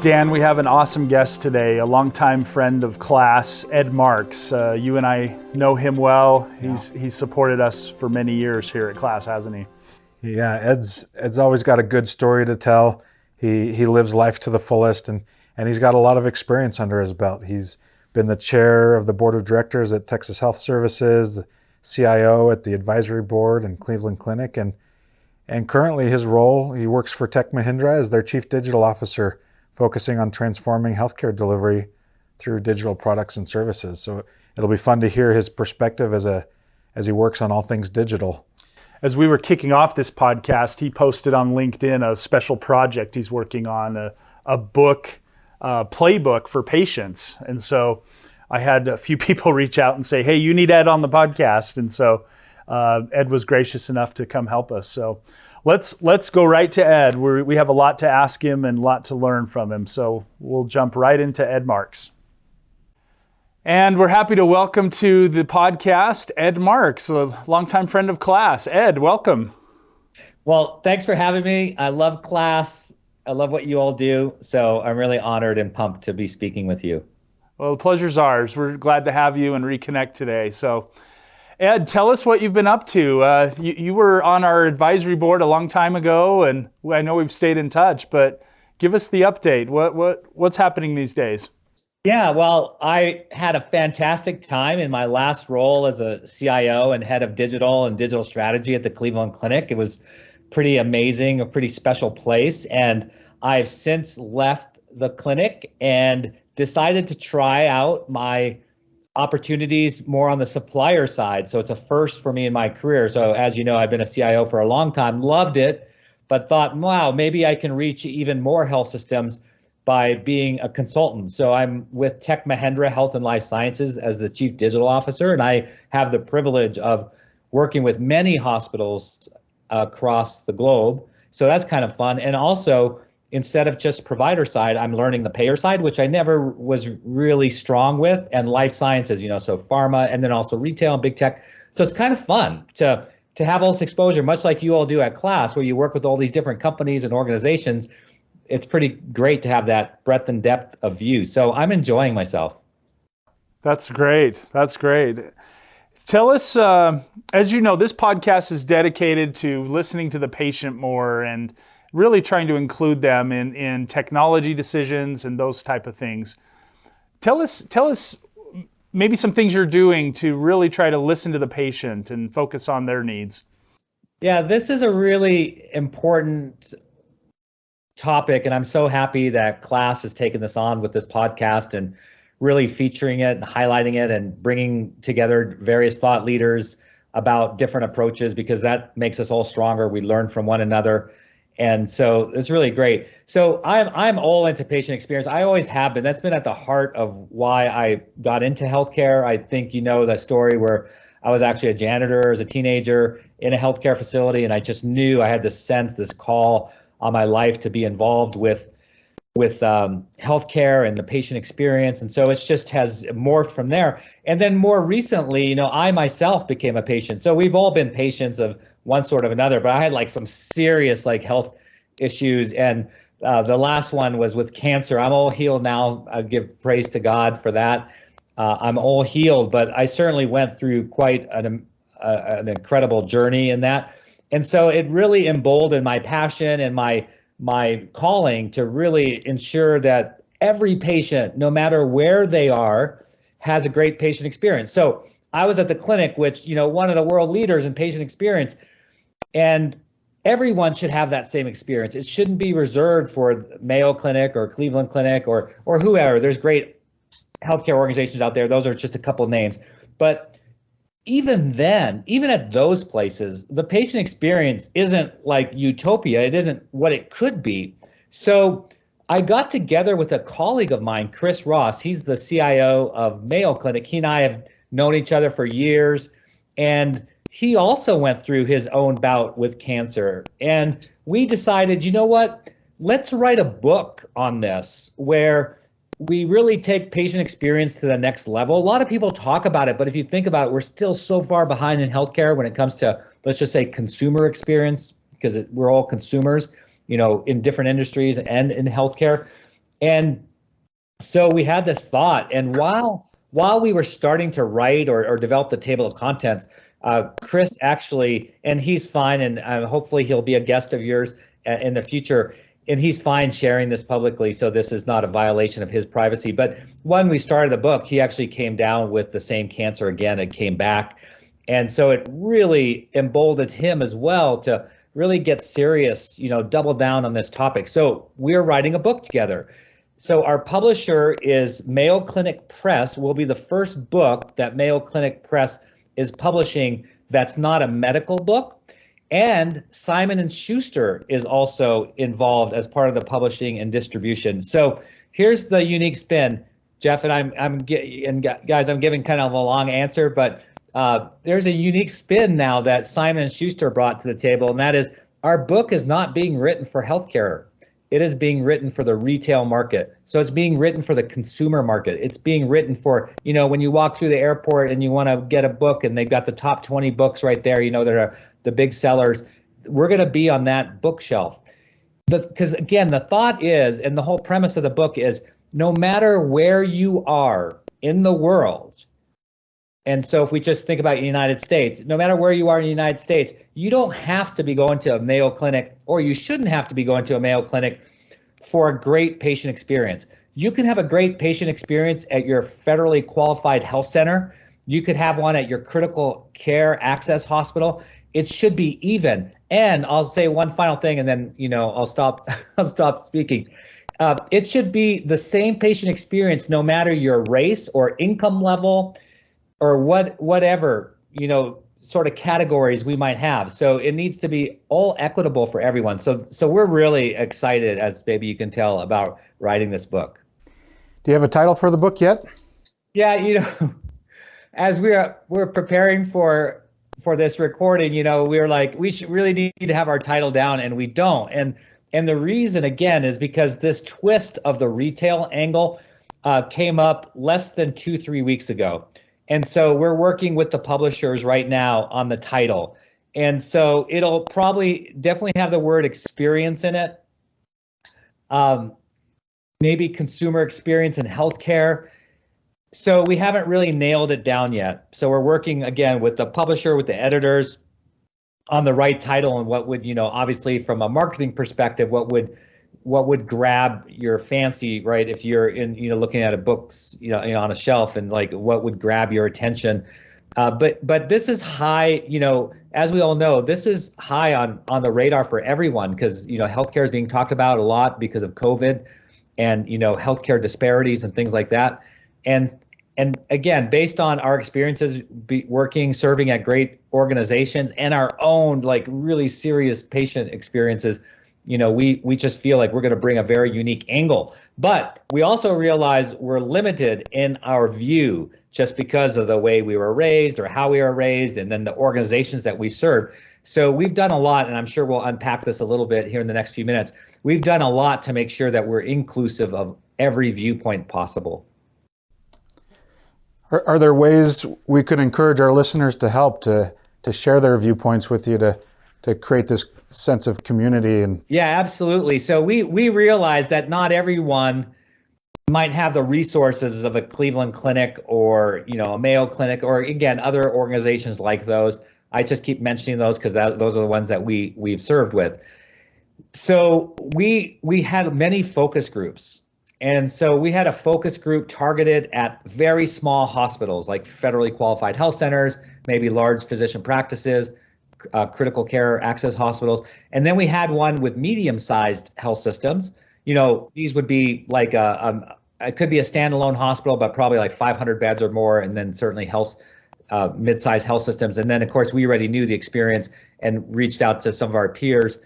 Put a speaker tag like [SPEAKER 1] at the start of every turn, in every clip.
[SPEAKER 1] Dan, we have an awesome guest today, a longtime friend of class, Ed Marx. You and I know him well. He's supported us for many years here at class, hasn't he?
[SPEAKER 2] Yeah, Ed's always got a good story to tell. He lives life to the fullest, and he's got a lot of experience under his belt. He's been the chair of the board of directors at Texas Health Services, the CIO at the advisory board in Cleveland Clinic, and currently his role, he works for Tech Mahindra as their chief digital officer, focusing on transforming healthcare delivery through digital products and services. So it'll be fun to hear his perspective as he works on all things digital.
[SPEAKER 1] As we were kicking off this podcast, he posted on LinkedIn a special project he's working on, a book, playbook for patients. And so I had a few people reach out and say, hey, you need Ed on the podcast. And so Ed was gracious enough to come help us. So let's go right to Ed. We have a lot to ask him and a lot to learn from him. So we'll jump right into Ed Marx. And we're happy to welcome to the podcast Ed Marx, a longtime friend of class. Ed, welcome.
[SPEAKER 3] Well, thanks for having me. I love class. I love what you all do. So I'm really honored and pumped to be speaking with you.
[SPEAKER 1] Well, the pleasure's ours. We're glad to have you and reconnect today. So Ed, tell us what you've been up to. You were on our advisory board a long time ago, and I know we've stayed in touch, but give us the update. What's happening these days?
[SPEAKER 3] Yeah, well, I had a fantastic time in my last role as a CIO and head of digital and digital strategy at the Cleveland Clinic. It was pretty amazing, a pretty special place. And I've since left the clinic and decided to try out my opportunities more on the supplier side. So it's a first for me in my career. So as you know, I've been a CIO for a long time, loved it, but thought, wow, maybe I can reach even more health systems by being a consultant. So I'm with Tech Mahindra Health and Life Sciences as the chief digital officer, and I have the privilege of working with many hospitals across the globe. So that's kind of fun. And also, instead of just provider side, I'm learning the payer side, which I never was really strong with, and life sciences, so pharma, and then also retail and big tech. So it's kind of fun to have all this exposure, much like you all do at class, where you work with all these different companies and organizations. It's pretty great to have that breadth and depth of view. So I'm enjoying myself.
[SPEAKER 1] That's great. That's great. Tell us, as you know, this podcast is dedicated to listening to the patient more and really trying to include them in technology decisions and those type of things. Tell us maybe some things you're doing to really try to listen to the patient and focus on their needs.
[SPEAKER 3] Yeah, this is a really important topic, and I'm so happy that class has taken this on with this podcast and really featuring it and highlighting it and bringing together various thought leaders about different approaches, because that makes us all stronger. We learn from one another. And so it's really great. So I'm all into patient experience. I always have been. That's been at the heart of why I got into healthcare. I think you know the story where I was actually a janitor as a teenager in a healthcare facility, and I just knew I had this sense, this call on my life to be involved with healthcare and the patient experience. And so it just has morphed from there. And then more recently, I myself became a patient. So we've all been patients of one sort of another, but I had some serious health issues. And the last one was with cancer. I'm all healed now. I give praise to God for that. I'm all healed, but I certainly went through quite an incredible journey in that. And so it really emboldened my passion and my calling to really ensure that every patient, no matter where they are, has a great patient experience. So I was at the clinic, which, one of the world leaders in patient experience, and everyone should have that same experience. It shouldn't be reserved for Mayo Clinic or Cleveland Clinic or whoever. There's great healthcare organizations out there. Those are just a couple names. But even then, even at those places, the patient experience isn't like utopia. It isn't what it could be. So I got together with a colleague of mine, Cris Ross. He's the CIO of Mayo Clinic. He and I have known each other for years. And he also went through his own bout with cancer. And we decided, you know what? Let's write a book on this where we really take patient experience to the next level. A lot of people talk about it, but if you think about it, we're still so far behind in healthcare when it comes to, let's just say, consumer experience, because we're all consumers, in different industries and in healthcare. And so we had this thought, and while we were starting to write or develop the table of contents, Cris actually, and he's fine, and hopefully he'll be a guest of yours in the future, and he's fine sharing this publicly, so this is not a violation of his privacy. But when we started the book, he actually came down with the same cancer again. It came back. And so it really emboldened him as well to really get serious, double down on this topic. So we're writing a book together. So our publisher is Mayo Clinic Press, will be the first book that Mayo Clinic Press is publishing that's not a medical book. And Simon & Schuster is also involved as part of the publishing and distribution. So here's the unique spin, Jeff, and guys, I'm giving kind of a long answer, but there's a unique spin now that Simon & Schuster brought to the table, and that is our book is not being written for healthcare. It is being written for the retail market. So it's being written for the consumer market. It's being written for, when you walk through the airport and you want to get a book and they've got the top 20 books right there, that are the big sellers. We're going to be on that bookshelf. Because again, the thought is, and the whole premise of the book is, no matter where you are in the world, and so if we just think about the United States, no matter where you are in the United States, you don't have to be going to a Mayo Clinic, or you shouldn't have to be going to a Mayo Clinic for a great patient experience. You can have a great patient experience at your federally qualified health center. You could have one at your critical care access hospital. It should be even. And I'll say one final thing, and then I'll stop speaking. It should be the same patient experience no matter your race or income level, or whatever, sort of categories we might have. So it needs to be all equitable for everyone. So we're really excited, as maybe you can tell, about writing this book.
[SPEAKER 2] Do you have a title for the book yet?
[SPEAKER 3] Yeah, as we're preparing for this recording, we were like, we should really need to have our title down, and we don't. And the reason, again, is because this twist of the retail angle came up less than 2-3 weeks ago. And so we're working with the publishers right now on the title. And so it'll definitely have the word experience in it. Maybe consumer experience in healthcare. So we haven't really nailed it down yet. So we're working again with the publisher, with the editors on the right title, and what would, obviously from a marketing perspective, what would grab your fancy, right? If you're in, looking at a books, on a shelf, and like what would grab your attention. But this is high, as we all know, this is high on the radar for everyone, because, healthcare is being talked about a lot because of COVID and, healthcare disparities and things like that. And again, based on our experiences serving at great organizations and our own like really serious patient experiences, we just feel like we're going to bring a very unique angle. But we also realize we're limited in our view just because of the way we were raised or how we were raised, and then the organizations that we serve. So we've done a lot, and I'm sure we'll unpack this a little bit here in the next few minutes. We've done a lot to make sure that we're inclusive of every viewpoint possible.
[SPEAKER 2] Are there ways we could encourage our listeners to help to share their viewpoints with you to create this sense of community? And
[SPEAKER 3] yeah, absolutely. So we realize that not everyone might have the resources of a Cleveland Clinic or a Mayo Clinic, or again other organizations like those. I just keep mentioning those because those are the ones that we've served with. So we had many focus groups. And so we had a focus group targeted at very small hospitals like federally qualified health centers, maybe large physician practices, critical care access hospitals. And then we had one with medium-sized health systems. These would be like it could be a standalone hospital, but probably like 500 beds or more, and then certainly mid-sized health systems. And then, of course, we already knew the experience and reached out to some of our peers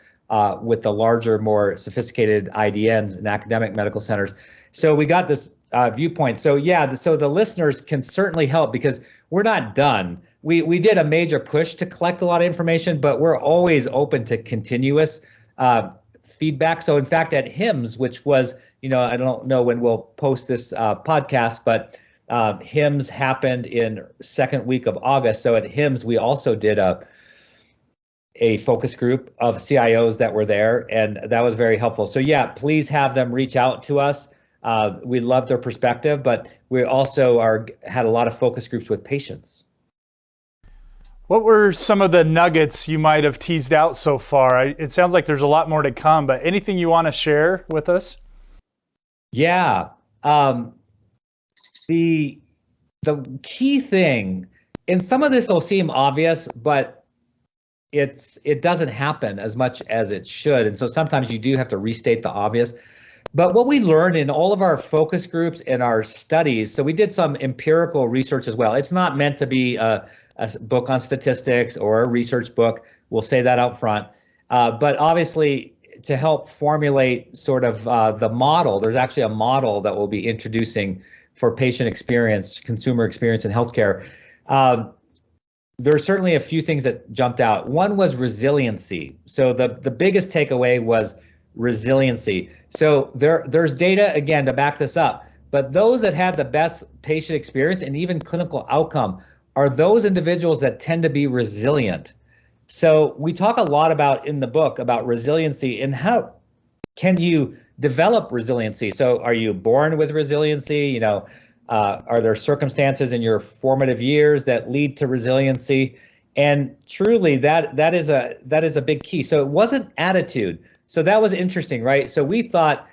[SPEAKER 3] with the larger, more sophisticated IDNs and academic medical centers. So we got this viewpoint. So so the listeners can certainly help, because we're not done. We did a major push to collect a lot of information, but we're always open to continuous feedback. So in fact, at HIMSS, which was, I don't know when we'll post this podcast, but HIMSS happened in second week of August. So at HIMSS, we also did a focus group of CIOs that were there, and that was very helpful. So please have them reach out to us. We love their perspective, but we also had a lot of focus groups with patients.
[SPEAKER 1] What were some of the nuggets you might have teased out so far? It sounds like there's a lot more to come, but anything you want to share with us?
[SPEAKER 3] Yeah. The key thing, and some of this will seem obvious, but it doesn't happen as much as it should. And so sometimes you do have to restate the obvious. But what we learned in all of our focus groups and our studies, so we did some empirical research as well. It's not meant to be a book on statistics or a research book. We'll say that out front. But obviously, to help formulate sort of the model, there's actually a model that we'll be introducing for patient experience, consumer experience in healthcare. There's certainly a few things that jumped out. One was resiliency. So the biggest takeaway was resiliency. So there's data, again, to back this up. But those that had the best patient experience and even clinical outcome are those individuals that tend to be resilient. So we talk a lot about in the book about resiliency and how can you develop resiliency. So are you born with resiliency? Are there circumstances in your formative years that lead to resiliency? And truly, that is a big key. So it wasn't attitude. So that was interesting, right? So we thought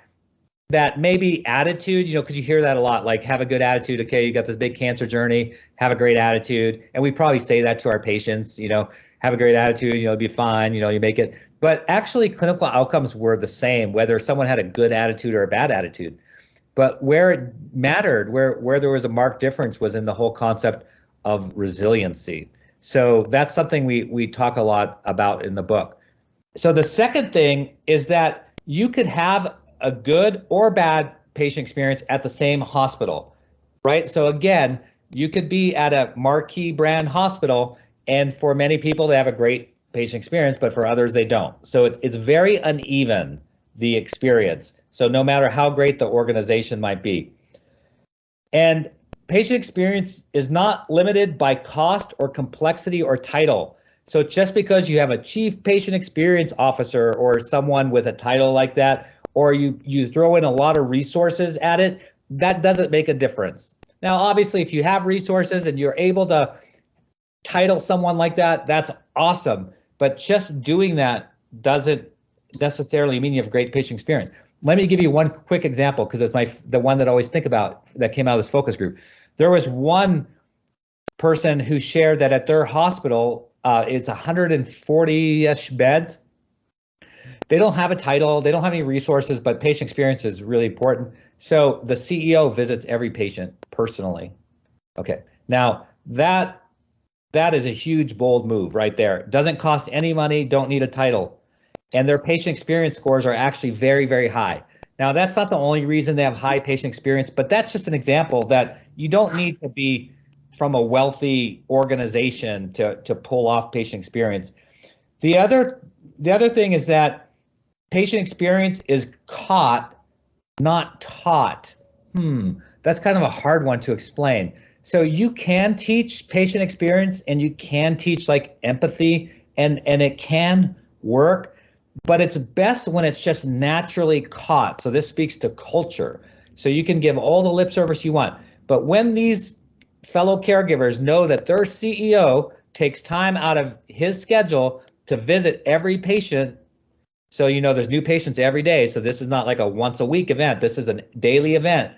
[SPEAKER 3] that maybe attitude, because you hear that a lot, like have a good attitude. Okay, you got this big cancer journey, have a great attitude. And we probably say that to our patients, have a great attitude, it'll be fine, you make it. But actually clinical outcomes were the same, whether someone had a good attitude or a bad attitude. But where it mattered, where there was a marked difference was in the whole concept of resiliency. So that's something we talk a lot about in the book. So the second thing is that you could have a good or bad patient experience at the same hospital, right? So again, you could be at a marquee brand hospital, and for many people, they have a great patient experience, but for others, they don't. So it's very uneven, the experience. So no matter how great the organization might be. And patient experience is not limited by cost or complexity or title. So just because you have a chief patient experience officer or someone with a title like that, or you throw in a lot of resources at it, that doesn't make a difference. Now, obviously, if you have resources and you're able to title someone like that, that's awesome. But just doing that doesn't necessarily mean you have great patient experience. Let me give you one quick example, because it's the one that I always think about that came out of this focus group. There was one person who shared that at their hospital, it's 140-ish beds. They don't have a title, they don't have any resources, but patient experience is really important. So the CEO visits every patient personally. Okay, now that is a huge, bold move right there. Doesn't cost any money, don't need a title. And their patient experience scores are actually very, very high. Now, that's not the only reason they have high patient experience, but that's just an example that you don't need to be from a wealthy organization to pull off patient experience. The other thing is that patient experience is caught, not taught. That's kind of a hard one to explain. So you can teach patient experience and you can teach like empathy and it can work, but it's best when it's just naturally caught. So this speaks to culture. So you can give all the lip service you want, but when these fellow caregivers know that their CEO takes time out of his schedule to visit every patient, so there's new patients every day, so this is not like a once a week event, this is a daily event.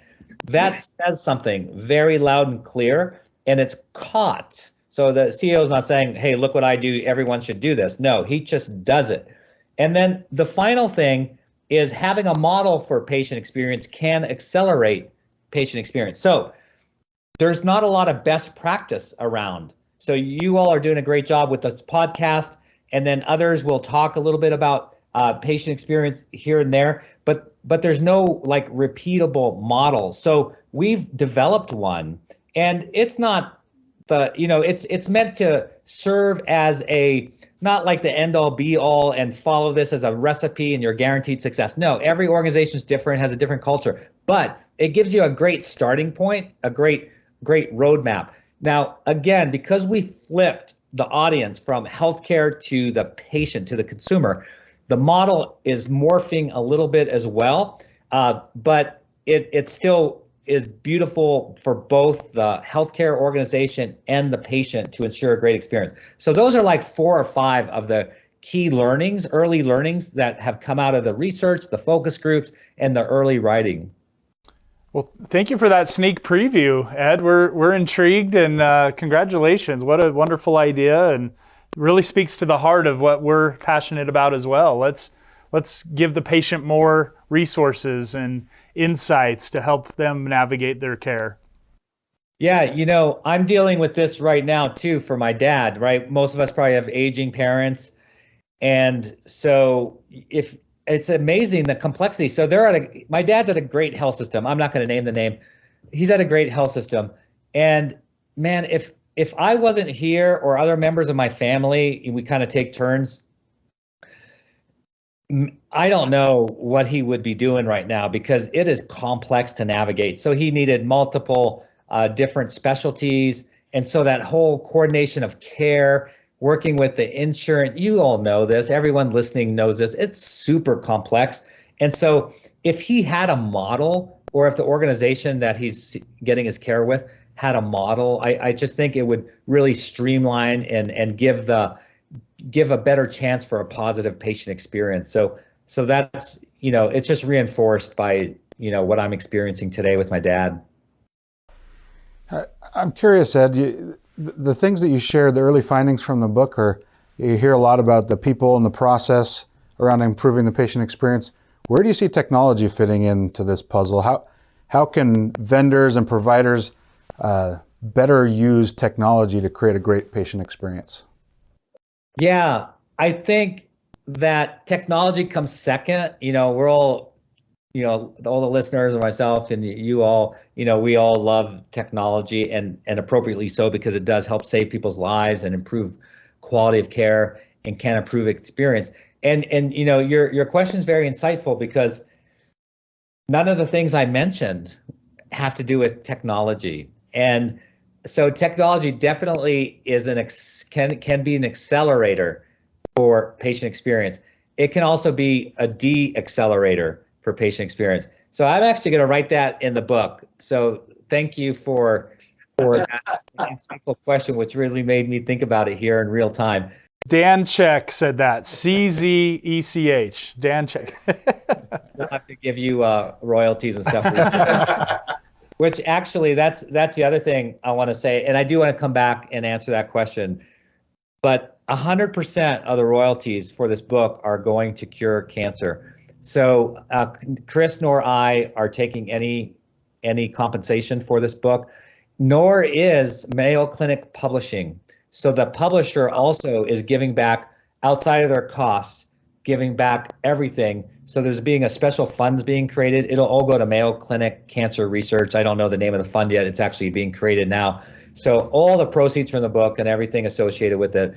[SPEAKER 3] That says something very loud and clear, and it's caught. So the CEO is not saying, hey, look what I do, everyone should do this. No, he just does it. And then the final thing is having a model for patient experience can accelerate patient experience. So there's not a lot of best practice around. So you all are doing a great job with this podcast, and then others will talk a little bit about patient experience here and there, but there's no like repeatable model. So we've developed one, and it's not it's meant to serve as not like the end all be all and follow this as a recipe and you're guaranteed success. No, every organization is different, has a different culture, but it gives you a great starting point, a great roadmap. Now, again, because we flipped the audience from healthcare to the patient, to the consumer, the model is morphing a little bit as well, but it still is beautiful for both the healthcare organization and the patient to ensure a great experience. So those are like 4 or 5 of the key learnings, early learnings that have come out of the research, the focus groups, and the early writing.
[SPEAKER 1] Well, thank you for that sneak preview, Ed. We're intrigued, and congratulations. What a wonderful idea, and really speaks to the heart of what we're passionate about as well. Let's give the patient more resources and insights to help them navigate their care.
[SPEAKER 3] Yeah, I'm dealing with this right now too for my dad, right? Most of us probably have aging parents. And so if it's amazing the complexity. So my dad's at a great health system. I'm not going to name the name. He's at a great health system. And man, if I wasn't here or other members of my family, we kind of take turns, I don't know what he would be doing right now because it is complex to navigate. So he needed multiple different specialties. And so that whole coordination of care, working with the insurance, you all know this, everyone listening knows this, it's super complex. And so if he had a model, or if the organization that he's getting his care with had a model, I just think it would really streamline and give a better chance for a positive patient experience. So that's, it's just reinforced by, what I'm experiencing today with my dad.
[SPEAKER 2] I'm curious, Ed, the things that you shared, the early findings from the book, you hear a lot about the people and the process around improving the patient experience. Where do you see technology fitting into this puzzle? How can vendors and providers better use technology to create a great patient experience?
[SPEAKER 3] Yeah, I think that technology comes second. We're all, all the listeners and myself and you all, we all love technology and appropriately so, because it does help save people's lives and improve quality of care and can improve experience. And your question is very insightful, because none of the things I mentioned have to do with technology. And so technology definitely is can be an accelerator for patient experience. It can also be a de-accelerator for patient experience. So I'm actually going to write that in the book. So thank you for that insightful question, which really made me think about it here in real time.
[SPEAKER 1] Dan Check said that. CZECH. Dan Check.
[SPEAKER 3] We'll have to give you royalties and stuff. Which actually, that's the other thing I want to say, and I do want to come back and answer that question. But 100% of the royalties for this book are going to cure cancer. So Cris nor I are taking any compensation for this book, nor is Mayo Clinic Publishing. So the publisher also is giving back outside of their costs, giving back everything. So there's being a special funds being created. It'll all go to Mayo Clinic Cancer Research. I don't know the name of the fund yet. It's actually being created now. So all the proceeds from the book and everything associated with it,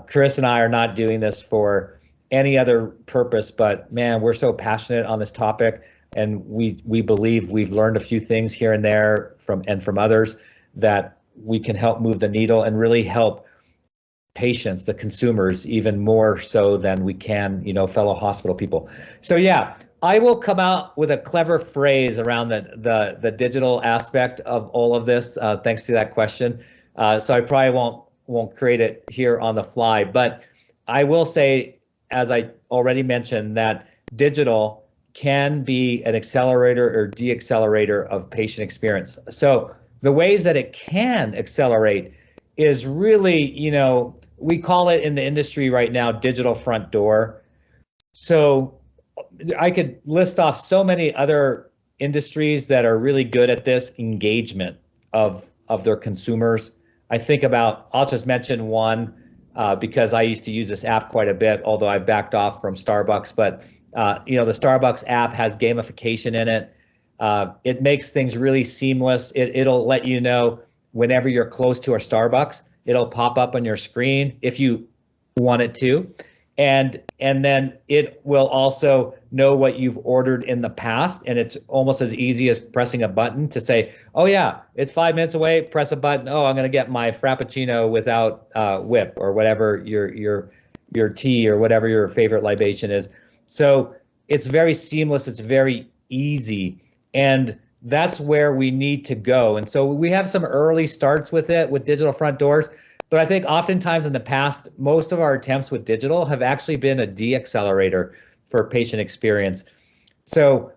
[SPEAKER 3] Cris and I are not doing this for any other purpose, but man, we're so passionate on this topic, and we believe we've learned a few things here and there from others that we can help move the needle and really help patients, the consumers, even more so than we can, fellow hospital people. So yeah, I will come out with a clever phrase around the digital aspect of all of this, thanks to that question. So I probably won't create it here on the fly, but I will say, as I already mentioned, that digital can be an accelerator or de-accelerator of patient experience. So the ways that it can accelerate is really, we call it in the industry right now, digital front door. So I could list off so many other industries that are really good at this engagement of their consumers. I think I'll just mention one because I used to use this app quite a bit, although I've backed off from Starbucks. But, the Starbucks app has gamification in it. It makes things really seamless. It'll let you know whenever you're close to a Starbucks, it'll pop up on your screen if you want it to. And then it will also know what you've ordered in the past. And it's almost as easy as pressing a button to say, oh yeah, it's 5 minutes away, press a button. Oh, I'm going to get my Frappuccino without whip, or whatever your tea or whatever your favorite libation is. So it's very seamless. It's very easy. And that's where we need to go. And so we have some early starts with it, with digital front doors. But I think oftentimes in the past, most of our attempts with digital have actually been a de-accelerator for patient experience. So,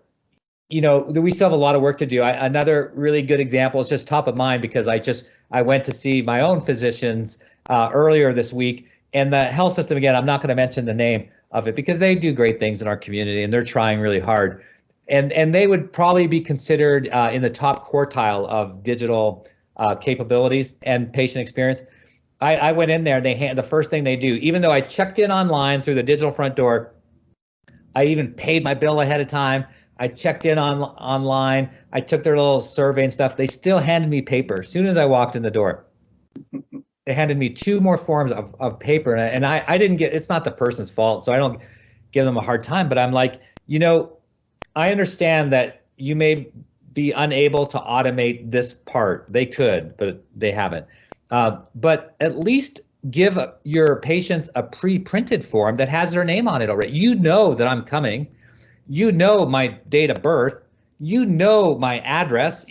[SPEAKER 3] we still have a lot of work to do. Another really good example is just top of mind because I went to see my own physicians earlier this week, and the health system, again, I'm not going to mention the name of it because they do great things in our community and they're trying really hard. And they would probably be considered in the top quartile of digital capabilities and patient experience. I went in there, the first thing they do, even though I checked in online through the digital front door, I even paid my bill ahead of time. I checked in online. I took their little survey and stuff. They still handed me paper as soon as I walked in the door. They handed me 2 more forms of paper. And I didn't it's not the person's fault, so I don't give them a hard time. But I'm like, I understand that you may be unable to automate this part. They could, but they haven't. But at least give your patients a pre-printed form that has their name on it already. You know that I'm coming. You know my date of birth. You know my address.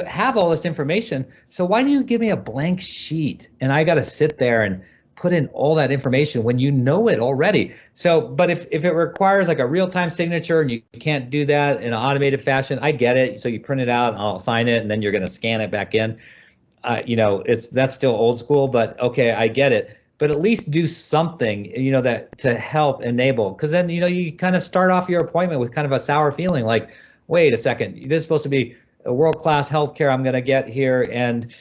[SPEAKER 3] Have all this information. So why do you give me a blank sheet and I got to sit there and put in all that information when you know it already? So, but if it requires like a real-time signature and you can't do that in an automated fashion, I get it. So you print it out and I'll sign it and then you're going to scan it back in. That's still old school, but okay, I get it. But at least do something, that to help enable, because then, you kind of start off your appointment with kind of a sour feeling like, wait a second, this is supposed to be a world-class healthcare I'm going to get here, and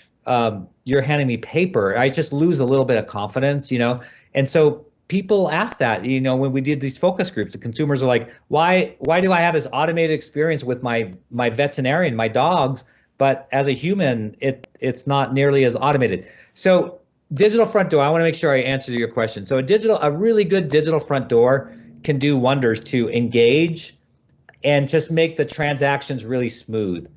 [SPEAKER 3] you're handing me paper. I just lose a little bit of confidence, And so people ask that, when we did these focus groups, the consumers are like, why do I have this automated experience with my veterinarian, my dogs, but as a human, it's not nearly as automated. So digital front door, I want to make sure I answer your question. So a really good digital front door can do wonders to engage and just make the transactions really smooth.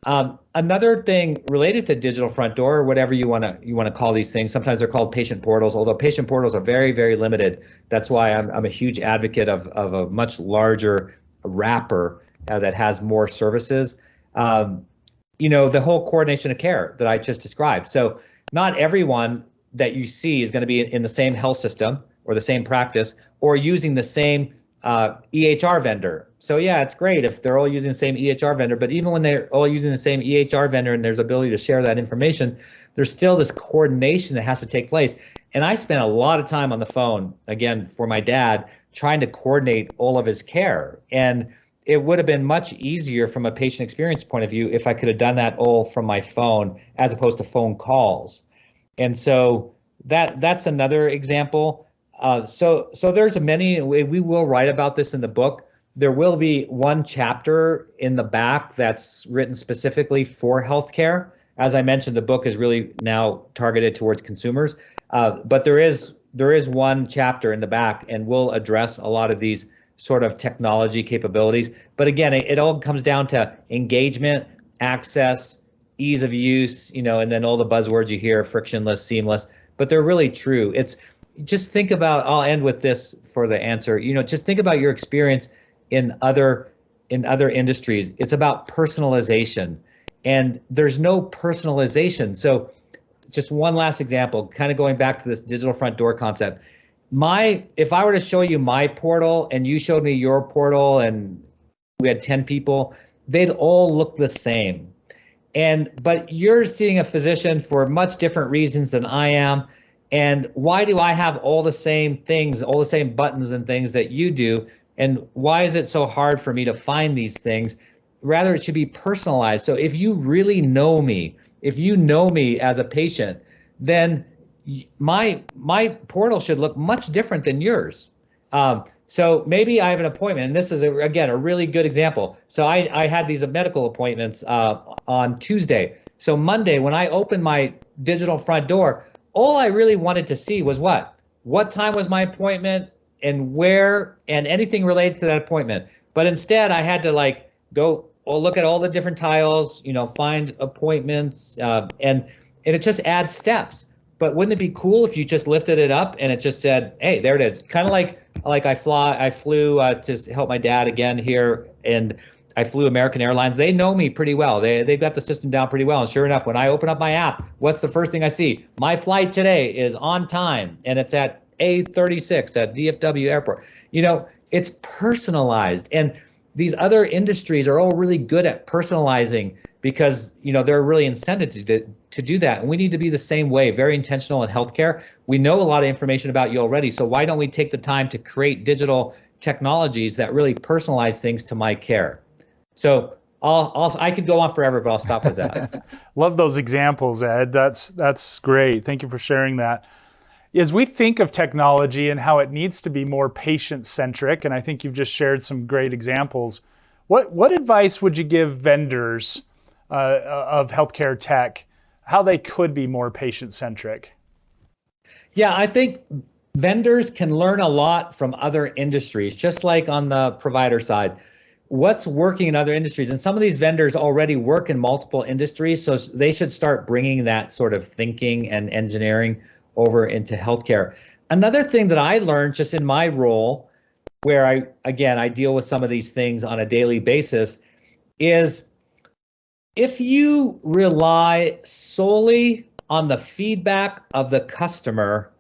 [SPEAKER 3] Another thing related to digital front door, or whatever you want to call these things, sometimes they're called patient portals, although patient portals are very, very limited. That's why I'm a huge advocate of a much larger wrapper that has more services. The whole coordination of care that I just described. So not everyone that you see is going to be in the same health system or the same practice or using the same EHR vendor. So yeah, it's great if they're all using the same EHR vendor, but even when they're all using the same EHR vendor and there's ability to share that information, there's still this coordination that has to take place. And I spent a lot of time on the phone, again, for my dad, trying to coordinate all of his care. And it would have been much easier from a patient experience point of view if I could have done that all from my phone as opposed to phone calls. And so that's another example. So there's many, we will write about this in the book. There will be one chapter in the back that's written specifically for healthcare. As I mentioned, the book is really now targeted towards consumers. But there is one chapter in the back, and we'll address a lot of these sort of technology capabilities. But again, it all comes down to engagement, access, ease of use, and then all the buzzwords you hear, frictionless, seamless, but they're really true. It's just think about, I'll end with this for the answer, just think about your experience in other industries. It's about personalization, and there's no personalization. So just one last example, kind of going back to this digital front door concept. If I were to show you my portal and you showed me your portal and we had 10 people, they'd all look the same. But you're seeing a physician for much different reasons than I am. And why do I have all the same things, all the same buttons and things that you do? And why is it so hard for me to find these things? Rather, it should be personalized. So if you really know me, if you know me as a patient, then my portal should look much different than yours. So maybe I have an appointment, and this is, again, a really good example. So I had these medical appointments on Tuesday. So Monday, when I opened my digital front door, all I really wanted to see was what time was my appointment and where, and anything related to that appointment. But instead, I had to go look at all the different tiles, find appointments, and it just adds steps. But wouldn't it be cool if you just lifted it up and it just said, hey, there it is. Kind of like I flew to help my dad again here, and I flew American Airlines. They know me pretty well. They've got the system down pretty well. And sure enough, when I open up my app, what's the first thing I see? My flight today is on time, and it's at A36 at DFW Airport. It's personalized. And these other industries are all really good at personalizing because, they're really incented to do that. And we need to be the same way, very intentional in healthcare. We know a lot of information about you already. So why don't we take the time to create digital technologies that really personalize things to my care? So I could go on forever, but I'll stop with that.
[SPEAKER 1] Love those examples, Ed. That's great. Thank you for sharing that. As we think of technology and how it needs to be more patient-centric, and I think you've just shared some great examples, what advice would you give vendors of healthcare tech, how they could be more patient-centric?
[SPEAKER 3] Yeah, I think vendors can learn a lot from other industries, just like on the provider side. What's working in other industries? And some of these vendors already work in multiple industries, so they should start bringing that sort of thinking and engineering over into healthcare. Another thing that I learned just in my role, where I deal with some of these things on a daily basis, is if you rely solely on the feedback of the customer,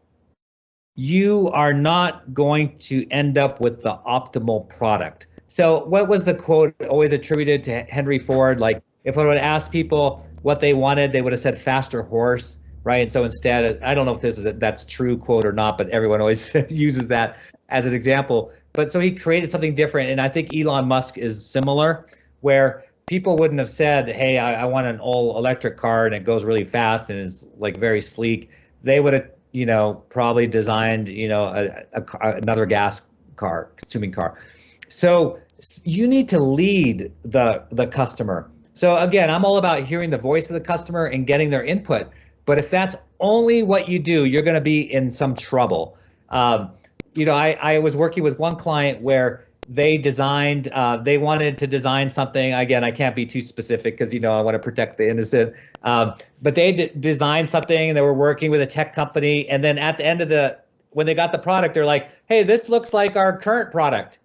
[SPEAKER 3] you are not going to end up with the optimal product. So what was the quote always attributed to Henry Ford? Like, if I would ask people what they wanted, they would have said faster horse. Right. And so instead, I don't know if that's true quote or not, but everyone always uses that as an example. But so he created something different. And I think Elon Musk is similar, where people wouldn't have said, hey, I want an all electric car and it goes really fast and is like very sleek. They would have, probably designed, another gas car, consuming car. So you need to lead the customer. So again, I'm all about hearing the voice of the customer and getting their input. But if that's only what you do, you're going to be in some trouble. I was working with one client where they wanted to design something. Again, I can't be too specific because, I want to protect the innocent. But they designed something and they were working with a tech company. And then at the end when they got the product, they're like, hey, this looks like our current product.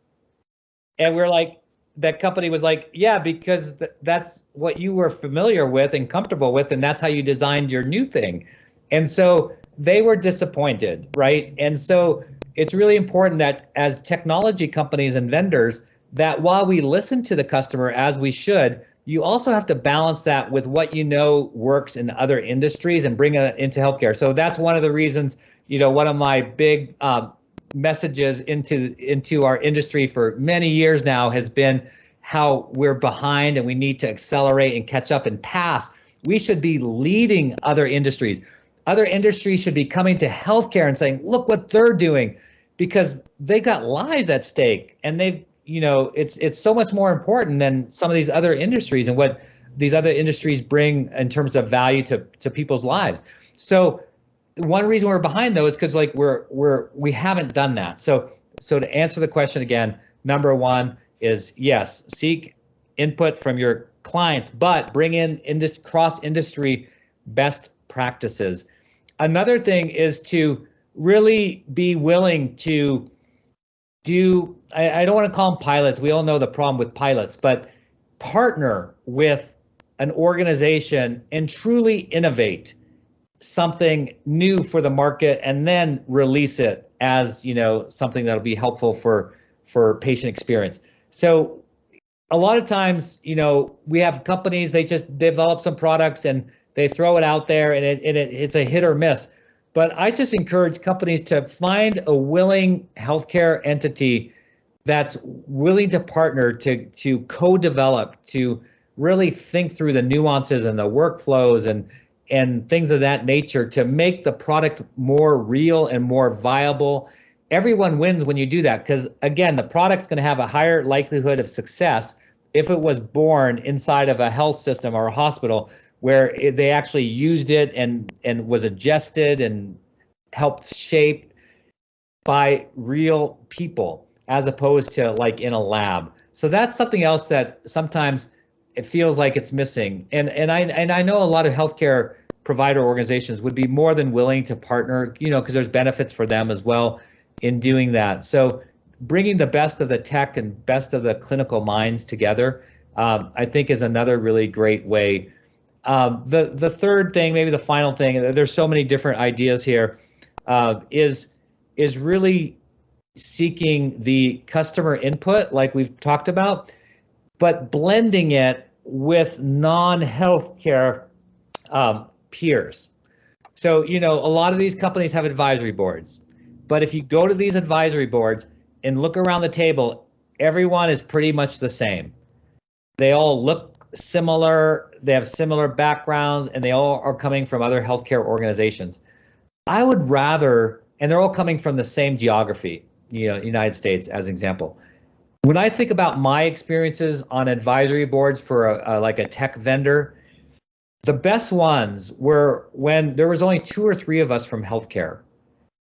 [SPEAKER 3] And we're like, that company was like, yeah, because that's what you were familiar with and comfortable with, and that's how you designed your new thing. And so they were disappointed, right? And so it's really important that as technology companies and vendors, that while we listen to the customer as we should, you also have to balance that with what works in other industries and bring it into healthcare. So that's one of the reasons, one of my big messages into our industry for many years now has been how we're behind and we need to accelerate and catch up and pass. We should be leading other industries. Other industries should be coming to healthcare and saying, look what they're doing, because they got lives at stake, and it's so much more important than some of these other industries and what these other industries bring in terms of value to people's lives. So one reason we're behind though is because we haven't done that. So to answer the question again, number one is yes, seek input from your clients, but bring in cross-industry best practices. Another thing is to really be willing to do, I don't want to call them pilots. We all know the problem with pilots, but partner with an organization and truly innovate something new for the market and then release it as something that'll be helpful for patient experience. So a lot of times we have companies, they just develop some products and they throw it out there and it's a hit or miss. But I just encourage companies to find a willing healthcare entity that's willing to partner, to co-develop, to really think through the nuances and the workflows and things of that nature to make the product more real and more viable. Everyone wins when you do that, because again, the product's going to have a higher likelihood of success if it was born inside of a health system or a hospital where they actually used it and was adjusted and helped shape by real people as opposed to like in a lab. So that's something else that sometimes it feels like it's missing. And I know a lot of healthcare provider organizations would be more than willing to partner, because there's benefits for them as well in doing that. So bringing the best of the tech and best of the clinical minds together I think is another really great way. The third thing, maybe the final thing, there's so many different ideas here, is really seeking the customer input, like we've talked about, but blending it with non-healthcare peers. So, a lot of these companies have advisory boards, but if you go to these advisory boards and look around the table, everyone is pretty much the same. They all look similar, they have similar backgrounds, and they all are coming from other healthcare organizations. I would rather, and they're all coming from the same geography, United States as an example. When I think about my experiences on advisory boards for like a tech vendor, the best ones were when there was only 2 or 3 of us from healthcare.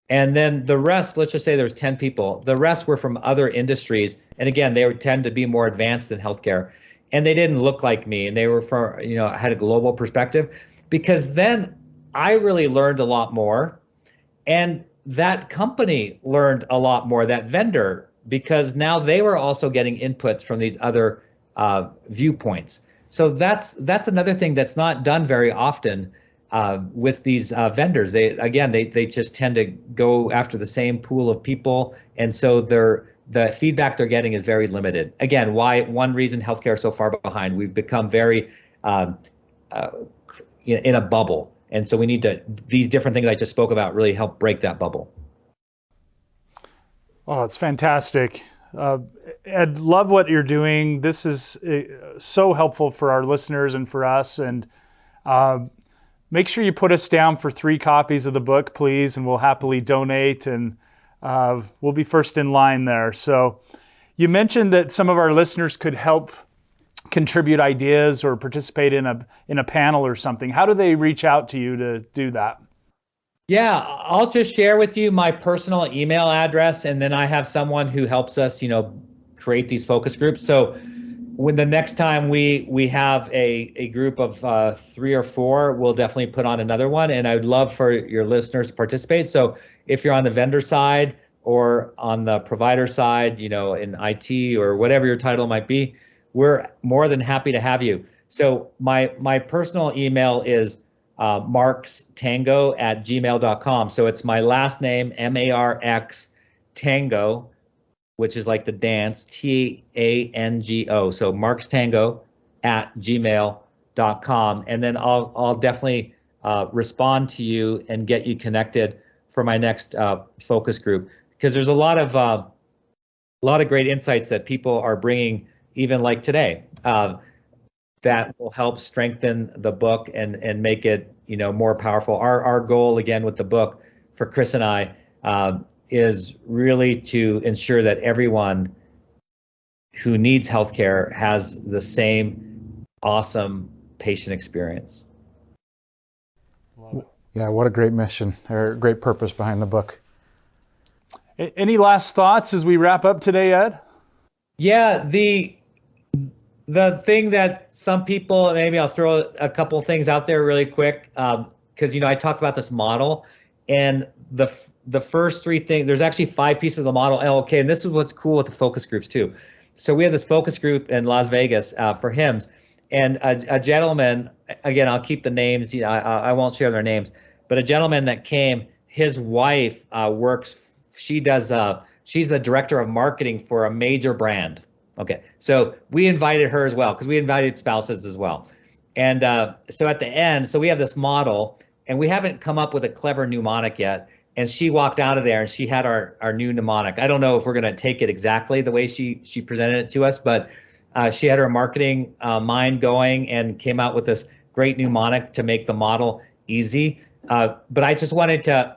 [SPEAKER 3] And then the rest, let's just say there's 10 people, the rest were from other industries. And again, they would tend to be more advanced than healthcare. And they didn't look like me, and they were from, had a global perspective, because then I really learned a lot more. And that company learned a lot more, that vendor, because now they were also getting inputs from these other viewpoints. So that's another thing that's not done very often with these vendors. They just tend to go after the same pool of people, and so the feedback they're getting is very limited. Again, one reason healthcare is so far behind. We've become very in a bubble, and so we need these different things I just spoke about really help break that bubble.
[SPEAKER 1] Oh, it's fantastic. Ed, love what you're doing. This is so helpful for our listeners and for us. And make sure you put us down for 3 copies of the book, please, and we'll happily donate, and we'll be first in line there. So you mentioned that some of our listeners could help contribute ideas or participate in a panel or something. How do they reach out to you to do that?
[SPEAKER 3] Yeah, I'll just share with you my personal email address, and then I have someone who helps us, create these focus groups. So when the next time we have a group of 3 or 4, we'll definitely put on another one. And I would love for your listeners to participate. So if you're on the vendor side or on the provider side, in IT or whatever your title might be, we're more than happy to have you. So my personal email is marxtango@gmail.com. So it's my last name, MARX Tango, which is like the dance, TANGO. So marxtango@gmail.com. And then I'll definitely respond to you and get you connected for my next focus group, because there's a lot of great insights that people are bringing, even like today, that will help strengthen the book and make it more powerful. Our goal, again, with the book for Cris and I is really to ensure that everyone who needs healthcare has the same awesome patient experience.
[SPEAKER 2] Yeah, what a great mission, or great purpose behind the book.
[SPEAKER 1] Any last thoughts as we wrap up today, Ed?
[SPEAKER 3] Yeah, the thing that some people, maybe I'll throw a couple of things out there really quick, because I talked about this model, and the first 3 things, there's actually 5 pieces of the model. Okay, and this is what's cool with the focus groups too. So we have this focus group in Las Vegas for HIMSS, and a gentleman, again, I'll keep the names, I won't share their names, but a gentleman that came, his wife she's the director of marketing for a major brand. Okay, so we invited her as well, because we invited spouses as well. And so at the end, so we have this model, and we haven't come up with a clever mnemonic yet. And she walked out of there, and she had our new mnemonic. I don't know if we're going to take it exactly the way she presented it to us, but she had her marketing mind going and came out with this great mnemonic to make the model easy. But I just wanted to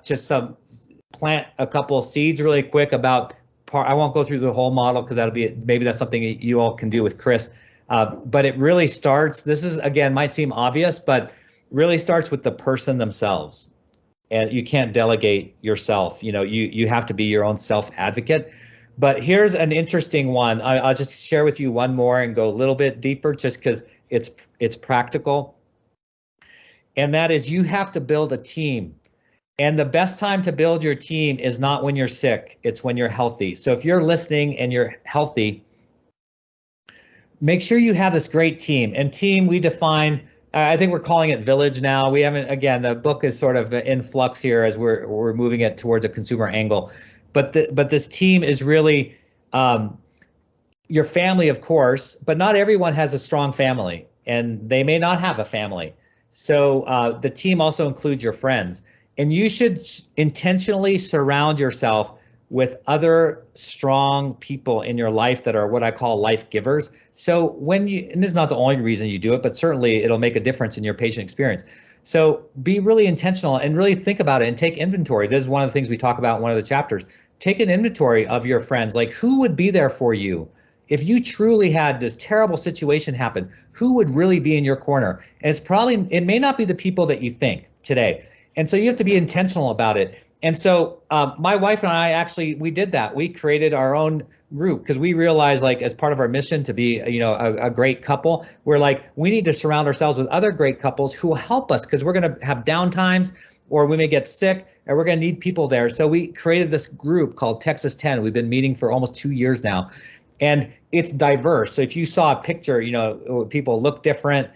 [SPEAKER 3] plant a couple of seeds really quick about I won't go through the whole model, because maybe that's something you all can do with Cris. But it really starts, this is, again, might seem obvious, but really starts with the person themselves. And you can't delegate yourself. You have to be your own self-advocate. But here's an interesting one. I'll just share with you one more and go a little bit deeper, just because it's practical. And that is, you have to build a team. And the best time to build your team is not when you're sick, it's when you're healthy. So if you're listening and you're healthy, make sure you have this great team. And team, we define, I think we're calling it village now. We haven't, again, the book is sort of in flux here as we're moving it towards a consumer angle. But this team is really your family, of course, but not everyone has a strong family, and they may not have a family. So the team also includes your friends. And you should intentionally surround yourself with other strong people in your life that are what I call life givers. So when you, and this is not the only reason you do it, but certainly it'll make a difference in your patient experience. So be really intentional and really think about it and take inventory. This is one of the things we talk about in one of the chapters. Take an inventory of your friends, like who would be there for you? If you truly had this terrible situation happen, who would really be in your corner? And it may not be the people that you think today. And so you have to be intentional about it. And so my wife and I we did that. We created our own group because we realized, like, as part of our mission to be, a great couple, we're like, we need to surround ourselves with other great couples who will help us, because we're going to have down times, or we may get sick, and we're going to need people there. So we created this group called Texas 10. We've been meeting for almost 2 years now. And it's diverse. So if you saw a picture, people look different.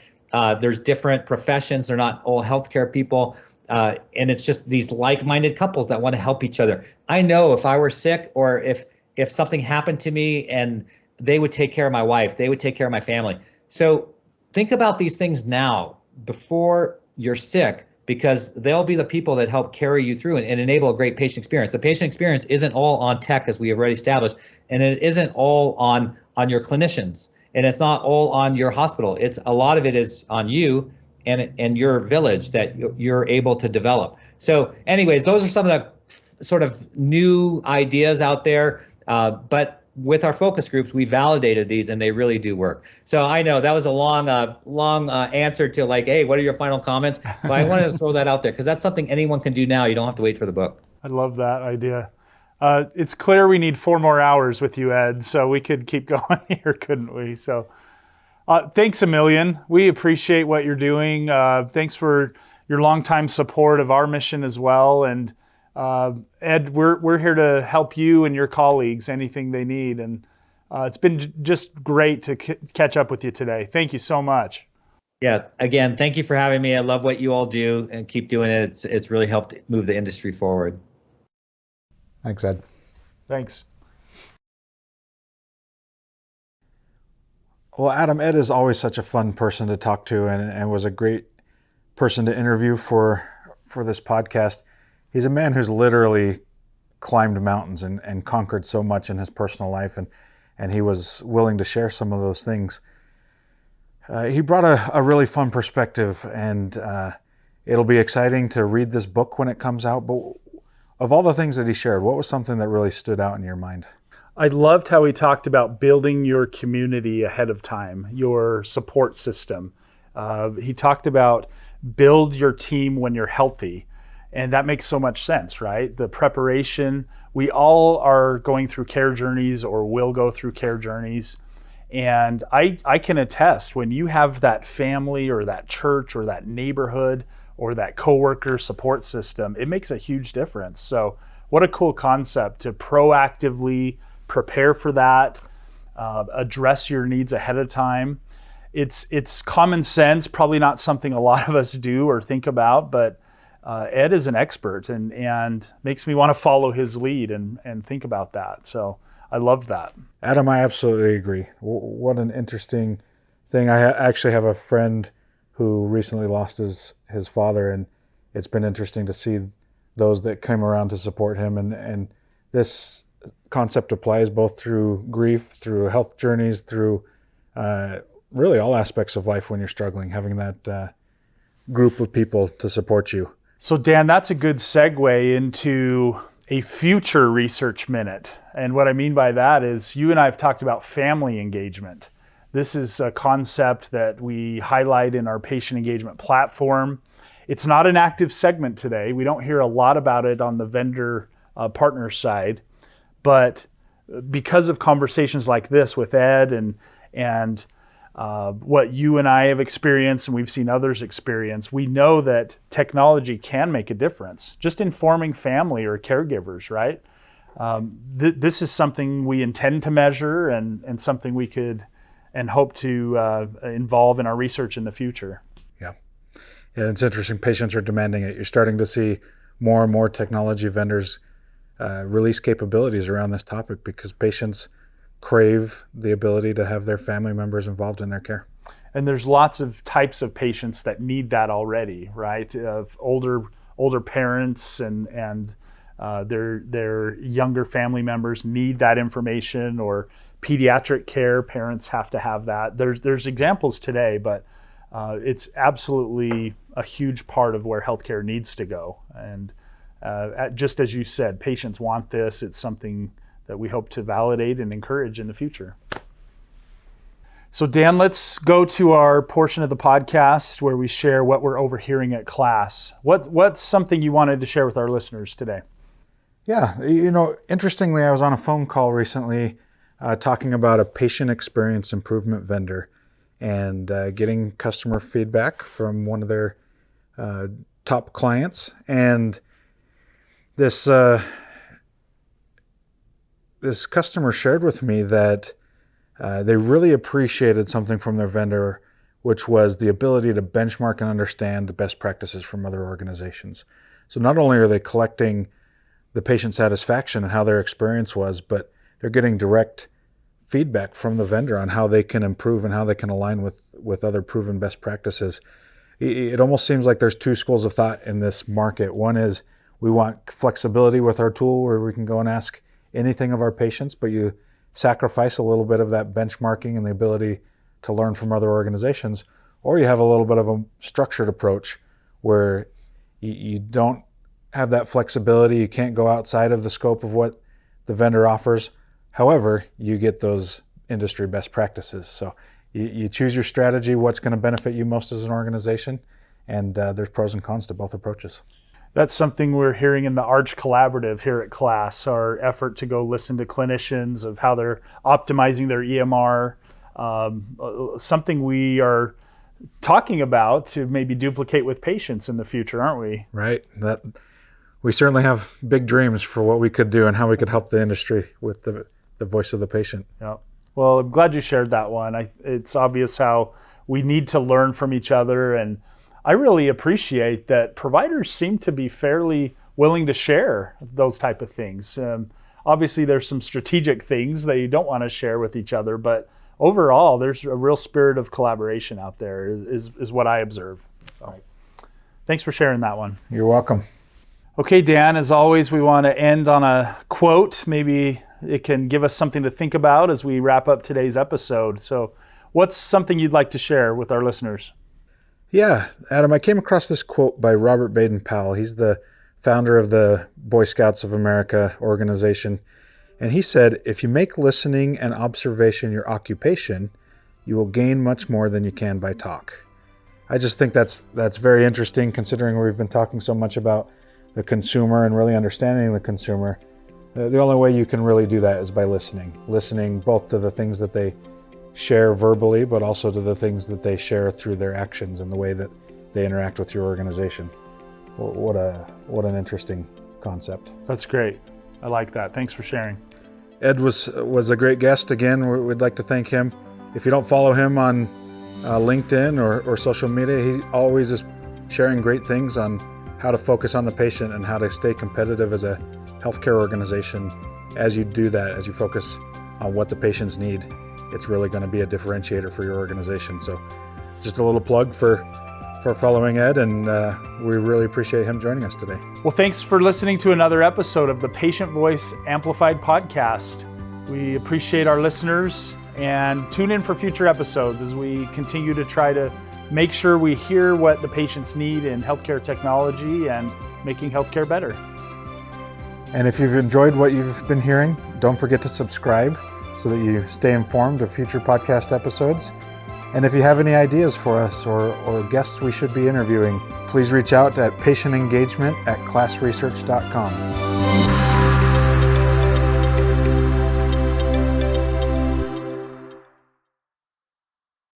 [SPEAKER 3] There's different professions. They're not all healthcare people. And it's just these like-minded couples that want to help each other. I know if I were sick, or if something happened to me, and they would take care of my wife, they would take care of my family. So think about these things now before you're sick, because they'll be the people that help carry you through and enable a great patient experience. The patient experience isn't all on tech, as we have already established, and it isn't all on your clinicians, and it's not all on your hospital. A lot of it is on you and your village that you're able to develop. So anyways, those are some of the sort of new ideas out there. But with our focus groups, we validated these, and they really do work. So I know that was a long answer to, like, hey, what are your final comments? But I wanted to throw that out there because that's something anyone can do now. You don't have to wait for the book.
[SPEAKER 1] I love that idea. It's clear we need 4 more hours with you, Ed, so we could keep going here, couldn't we? So thanks a million. We appreciate what you're doing. Thanks for your longtime support of our mission as well. And Ed, we're here to help you and your colleagues anything they need. And it's been just great to catch up with you today. Thank you so much.
[SPEAKER 3] Yeah, again, thank you for having me. I love what you all do, and keep doing it. It's really helped move the industry forward.
[SPEAKER 2] Thanks, Ed.
[SPEAKER 1] Thanks.
[SPEAKER 2] Well, Adam, Ed is always such a fun person to talk to, and was a great person to interview for this podcast. He's a man who's literally climbed mountains and conquered so much in his personal life, and he was willing to share some of those things. He brought a really fun perspective, and it'll be exciting to read this book when it comes out. But of all the things that he shared, what was something that really stood out in your mind?
[SPEAKER 1] I loved how he talked about building your community ahead of time, your support system. He talked about build your team when you're healthy. And that makes so much sense, right? The preparation, we all are going through care journeys or will go through care journeys. And I can attest, when you have that family or that church or that neighborhood or that coworker support system, it makes a huge difference. So what a cool concept to proactively prepare for that, address your needs ahead of time. It's common sense, probably not something a lot of us do or think about, but Ed is an expert and makes me want to follow his lead and think about that. So I love that.
[SPEAKER 2] Adam, I absolutely agree. What an interesting thing. I actually have a friend who recently lost his father, and it's been interesting to see those that came around to support him. And this concept applies both through grief, through health journeys, through really all aspects of life when you're struggling, having that group of people to support you.
[SPEAKER 1] So Dan, that's a good segue into a future research minute. And what I mean by that is you and I have talked about family engagement. This is a concept that we highlight in our patient engagement platform. It's not an active segment today. We don't hear a lot about it on the vendor partner side, but because of conversations like this with Ed and what you and I have experienced and we've seen others experience, we know that technology can make a difference, just informing family or caregivers, right? This is something we intend to measure and something we could and hope to involve in our research in the future.
[SPEAKER 2] Yeah, it's interesting. Patients are demanding it. You're starting to see more and more technology vendors release capabilities around this topic because patients crave the ability to have their family members involved in their care.
[SPEAKER 1] And there's lots of types of patients that need that already, right? Of older parents and their younger family members need that information, or pediatric care parents have to have that. There's examples today, but it's absolutely a huge part of where healthcare needs to go. And just as you said, patients want this. It's something that we hope to validate and encourage in the future. So Dan, let's go to our portion of the podcast where we share what we're overhearing at class. What's something you wanted to share with our listeners today?
[SPEAKER 2] Yeah, interestingly, I was on a phone call recently talking about a patient experience improvement vendor and getting customer feedback from one of their top clients. And this customer shared with me that they really appreciated something from their vendor, which was the ability to benchmark and understand the best practices from other organizations. So not only are they collecting the patient satisfaction and how their experience was, but they're getting direct feedback from the vendor on how they can improve and how they can align with other proven best practices. It almost seems like there's two schools of thought in this market. One is we want flexibility with our tool where we can go and ask anything of our patients, but you sacrifice a little bit of that benchmarking and the ability to learn from other organizations, or you have a little bit of a structured approach where you don't have that flexibility. You can't go outside of the scope of what the vendor offers. However, you get those industry best practices. So you choose your strategy, what's going to benefit you most as an organization, and there's pros and cons to both approaches.
[SPEAKER 1] That's something we're hearing in the Arch Collaborative here at class, our effort to go listen to clinicians of how they're optimizing their EMR, something we are talking about to maybe duplicate with patients in the future, aren't we?
[SPEAKER 2] Right. We certainly have big dreams for what we could do and how we could help the industry with the voice of the patient.
[SPEAKER 1] Yeah. Well, I'm glad you shared that one. It's obvious how we need to learn from each other, and I really appreciate that providers seem to be fairly willing to share those type of things. Obviously, there's some strategic things that you don't want to share with each other, but overall, there's a real spirit of collaboration out there is what I observe. So, thanks for sharing that one.
[SPEAKER 2] You're welcome.
[SPEAKER 1] Okay, Dan, as always, we want to end on a quote. Maybe it can give us something to think about as we wrap up today's episode. So what's something you'd like to share with our listeners?
[SPEAKER 2] Yeah, Adam, I came across this quote by Robert Baden-Powell. He's the founder of the Boy Scouts of America organization. And he said, if you make listening and observation your occupation, you will gain much more than you can by talk. I just think that's very interesting, considering we've been talking so much about the consumer and really understanding the consumer. The only way you can really do that is by listening both to the things that they share verbally, but also to the things that they share through their actions and the way that they interact with your organization. What an interesting concept.
[SPEAKER 1] That's great. I like that. Thanks for sharing.
[SPEAKER 2] Ed was a great guest. Again, we'd like to thank him. If you don't follow him on LinkedIn or social media, he always is sharing great things on how to focus on the patient and how to stay competitive as a healthcare organization. As you do that, as you focus on what the patients need, it's really going to be a differentiator for your organization. So just a little plug for following Ed, and we really appreciate him joining us today.
[SPEAKER 1] Well, thanks for listening to another episode of the Patient Voice Amplified podcast. We appreciate our listeners, and tune in for future episodes as we continue to try to make sure we hear what the patients need in healthcare technology and making healthcare better.
[SPEAKER 2] And if you've enjoyed what you've been hearing, don't forget to subscribe so that you stay informed of future podcast episodes. And if you have any ideas for us or guests we should be interviewing, please reach out at patientengagement@classresearch.com.